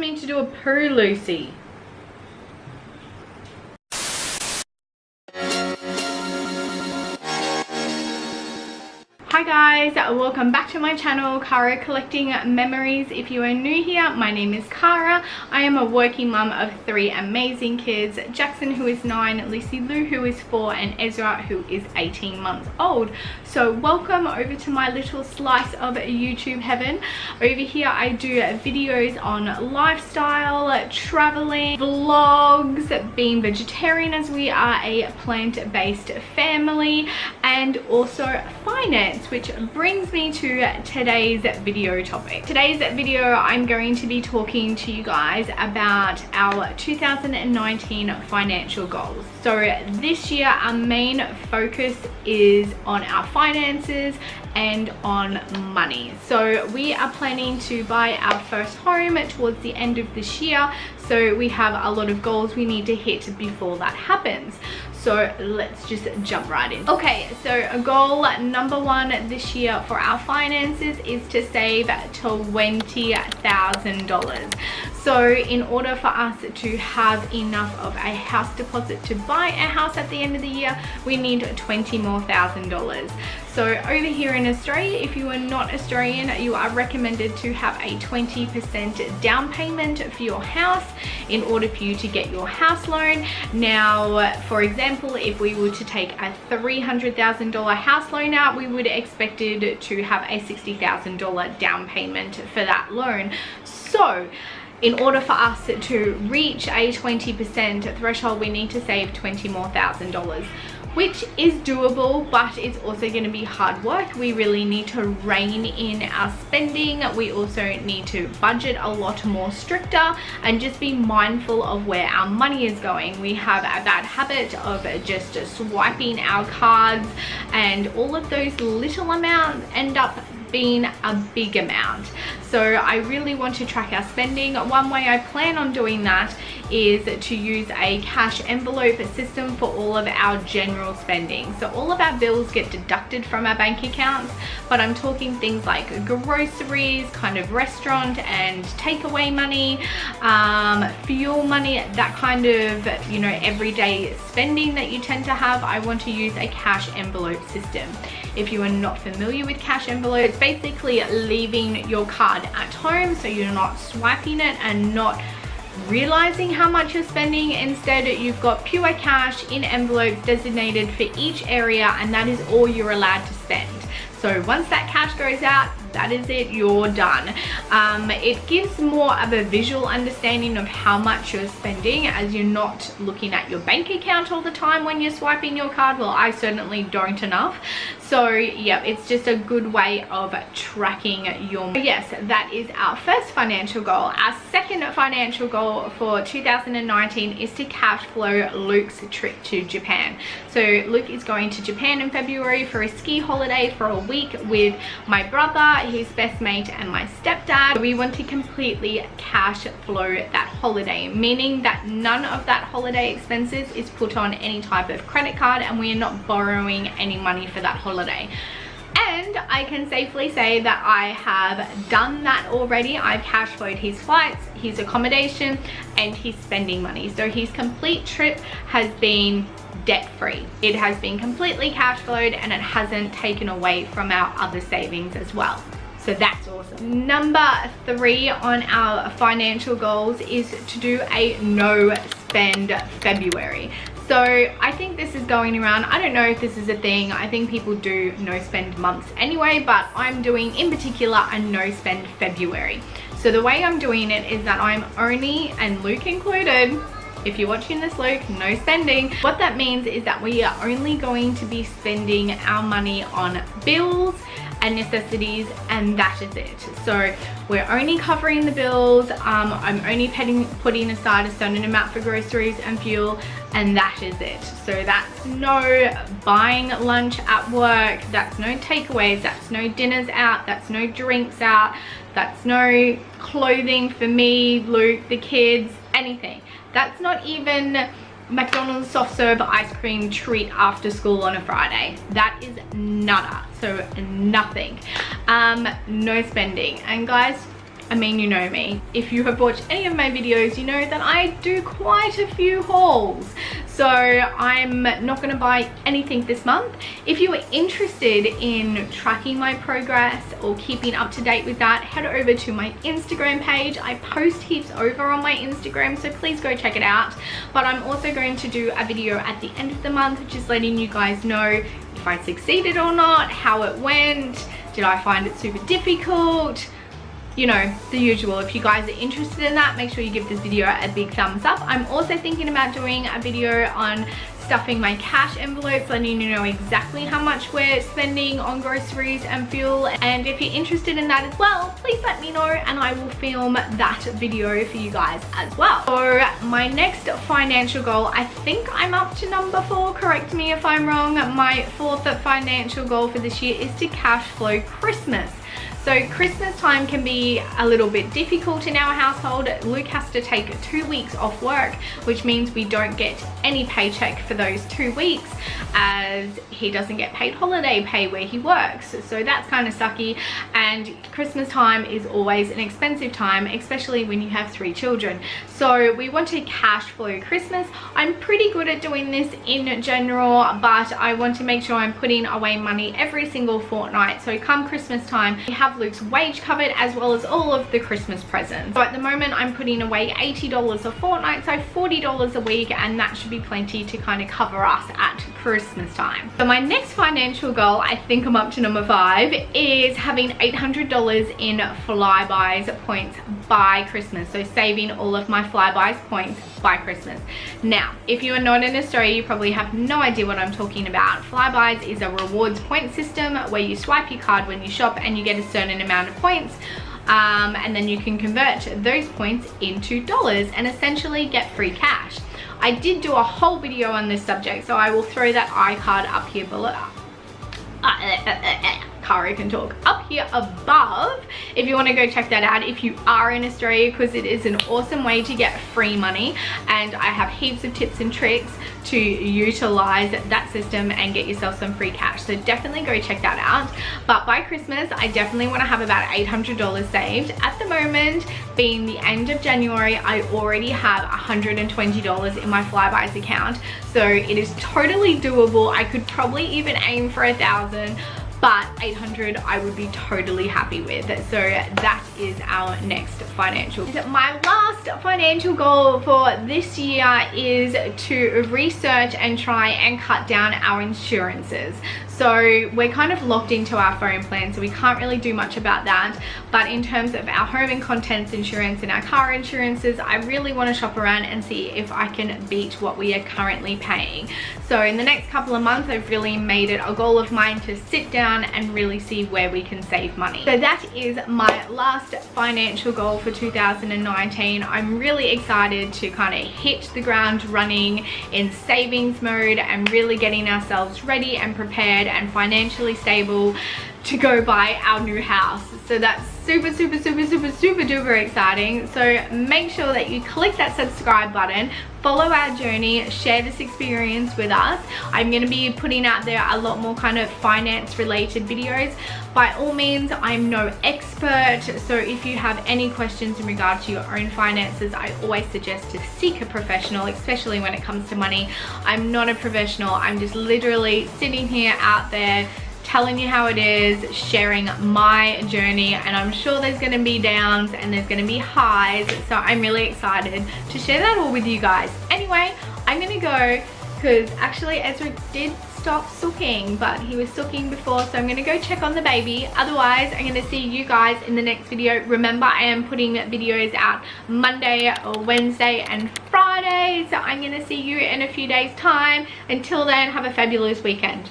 me to do a poo, Lucy. Hi guys, welcome back to my channel, Cara Collecting Memories. If you are new here, my name is Cara. I am a working mum of 3 amazing kids, Jackson, who is 9, Lucy Lou, who is 4, and Ezra, who is 18 months old. So welcome over to my little slice of YouTube heaven. Over here I do videos on lifestyle, traveling, vlogs, being vegetarian as we are a plant-based family, and also finance, which brings me to today's video topic. Today's video, I'm going to be talking to you guys about our 2019 financial goals. So this year our main focus is on our finances and on money. So we are planning to buy our first home towards the end of this year, so we have a lot of goals we need to hit before that happens. So let's just jump right in. Okay, so goal number 1 this year for our finances is to save $20,000. So in order for us to have enough of a house deposit to buy a house at the end of the year, we need $20,000 more. So over here in Australia, if you are not Australian, you are recommended to have a 20% down payment for your house in order for you to get your house loan. Now, for example, if we were to take a $300,000 house loan out, we would expected to have a $60,000 down payment for that loan. So in order for us to reach a 20% threshold, we need to save $20,000 more, which is doable, but it's also going to be hard work. We really need to rein in our spending. We also need to budget a lot more stricter and just be mindful of where our money is going. We have a bad habit of just swiping our cards, and all of those little amounts end up being a big amount. So I really want to track our spending. One way I plan on doing that is to use a cash envelope system for all of our general spending. So all of our bills get deducted from our bank accounts, but I'm talking things like groceries, kind of restaurant and takeaway money, fuel money, that kind of, you know, everyday spending that you tend to have. I want to use a cash envelope system. If you are not familiar with cash envelopes, basically leaving your card at home so you're not swiping it and not realizing how much you're spending. Instead, you've got pure cash in envelopes designated for each area, and that is all you're allowed to spend. So once that cash goes out, that is it, you're done. It gives more of a visual understanding of how much you're spending, as you're not looking at your bank account all the time when you're swiping your card. Well, I certainly don't enough. So yeah, it's just a good way of tracking your money. Yes, that is our first financial goal. Our second financial goal for 2019 is to cash flow Luke's trip to Japan. So Luke is going to Japan in February for a ski holiday for a week with my brother, his best mate, and my stepdad. We want to completely cash flow that holiday, meaning that none of that holiday expenses is put on any type of credit card, and we are not borrowing any money for that holiday. And I can safely say that I have done that already. I've cash flowed his flights, his accommodation, and his spending money. So his complete trip has been debt-free. It has been completely cash flowed, and it hasn't taken away from our other savings as well. So that's awesome. Number 3 on our financial goals is to do a no spend February. So I think this is going around. I don't know if this is a thing. I think people do no spend months anyway, but I'm doing in particular a no spend February. So the way I'm doing it is that I'm only, and Luke included, if you're watching this, Luke, no spending. What that means is that we are only going to be spending our money on bills and necessities, and that is it. So we're only covering the bills. I'm only putting aside a certain amount for groceries and fuel, and that is it. So that's no buying lunch at work, that's no takeaways, that's no dinners out, that's no drinks out, that's no clothing for me, Luke, the kids, anything. That's not even McDonald's soft serve ice cream treat after school on a Friday. That is nada. So nothing. No spending. And guys, I mean, you know me. If you have watched any of my videos, you know that I do quite a few hauls. So I'm not going to buy anything this month. If you are interested in tracking my progress or keeping up to date with that, head over to my Instagram page. I post heaps over on my Instagram, so please go check it out. But I'm also going to do a video at the end of the month, just letting you guys know if I succeeded or not, how it went, did I find it super difficult, you know, the usual. If you guys are interested in that, make sure you give this video a big thumbs up. I'm also thinking about doing a video on stuffing my cash envelopes, letting you know exactly how much we're spending on groceries and fuel. And if you're interested in that as well, please let me know and I will film that video for you guys as well. So my next financial goal, I think I'm up to number 4, correct me if I'm wrong. My 4th financial goal for this year is to cash flow Christmas. So Christmas time can be a little bit difficult in our household. Luke has to take 2 weeks off work, which means we don't get any paycheck for those 2 weeks, as he doesn't get paid holiday pay where he works. So that's kind of sucky. And Christmas time is always an expensive time, especially when you have 3 children. So we want to cash flow Christmas. I'm pretty good at doing this in general, but I want to make sure I'm putting away money every single fortnight. So come Christmas time, we have Luke's wage covered as well as all of the Christmas presents. So at the moment I'm putting away $80 a fortnight, so $40 a week, and that should be plenty to kind of cover us at Christmas time. So my next financial goal, I think I'm up to number 5, is having $800 in Flybuys points by Christmas. So saving all of my Flybuys points by Christmas. Now, if you are not in Australia, you probably have no idea what I'm talking about. Flybuys is a rewards point system where you swipe your card when you shop and you get a certain amount of points, and then you can convert those points into dollars and essentially get free cash. I did do a whole video on this subject, so I will throw that iCard up here below. Kari can talk up here above if you want to go check that out if you are in Australia, because it is an awesome way to get free money, and I have heaps of tips and tricks to utilize that system and get yourself some free cash. So definitely go check that out. But by Christmas I definitely want to have about $800 saved. At the moment, being the end of January, I already have $120 in my Flybuys account, so it is totally doable. I could probably even aim for 1,000, but 800 I would be totally happy with. So that is our next financial. My last financial goal for this year is to research and try and cut down our insurances. So we're kind of locked into our phone plan, so we can't really do much about that. But in terms of our home and contents insurance and our car insurances, I really want to shop around and see if I can beat what we are currently paying. So in the next couple of months, I've really made it a goal of mine to sit down and really see where we can save money. So that is my last financial goal for 2019. I'm really excited to kind of hit the ground running in savings mode and really getting ourselves ready and prepared and financially stable to go buy our new house. So that's super duper exciting. So make sure that you click that subscribe button, follow our journey, share this experience with us. I'm going to be putting out there a lot more kind of finance related videos. By all means, I'm no expert, so if you have any questions in regard to your own finances, I always suggest to seek a professional, especially when it comes to money. I'm not a professional. I'm just literally sitting here out there telling you how it is, sharing my journey, and I'm sure there's going to be downs and there's going to be highs, so I'm really excited to share that all with you guys. Anyway, I'm going to go because actually Ezra did stop sucking, but he was sucking before, so I'm going to go check on the baby. Otherwise, I'm going to see you guys in the next video. Remember, I am putting videos out Monday or Wednesday and Friday, so I'm going to see you in a few days time. Until then, have a fabulous weekend.